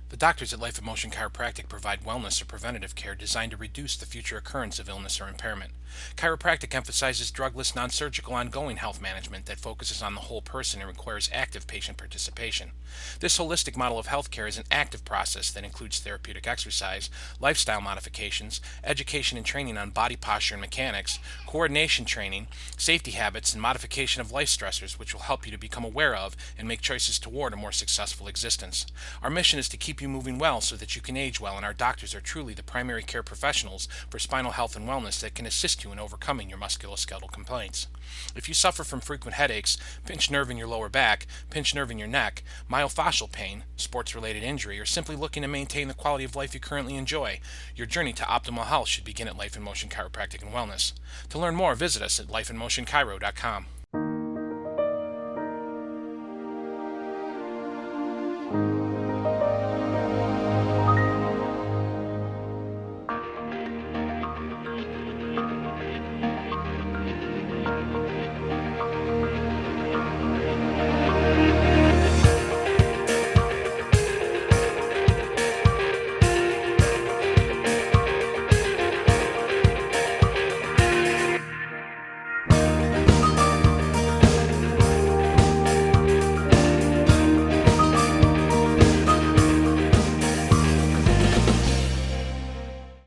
The doctors at Life in Motion Chiropractic provide wellness or preventative care designed to reduce the future occurrence of illness or impairment. Chiropractic emphasizes drugless, non-surgical, ongoing health management that focuses on the whole person and requires active patient participation. This holistic model of healthcare is an active process that includes therapeutic exercise, lifestyle modifications, education and training on body posture and mechanics, coordination training, safety habits, and modification of life stressors, which will help you to become aware of and make choices toward a more successful existence. Our mission is to keep you moving well so that you can age well, and our doctors are truly the primary care professionals for spinal health and wellness that can assist you in overcoming your musculoskeletal complaints. If you suffer from frequent headaches, pinched nerve in your lower back, pinched nerve in your neck, myofascial pain, sports-related injury, or simply looking to maintain the quality of life you currently enjoy, your journey to optimal health should begin at Life in Motion Chiropractic and Wellness. To learn more, visit us at lifeinmotionchiro.com.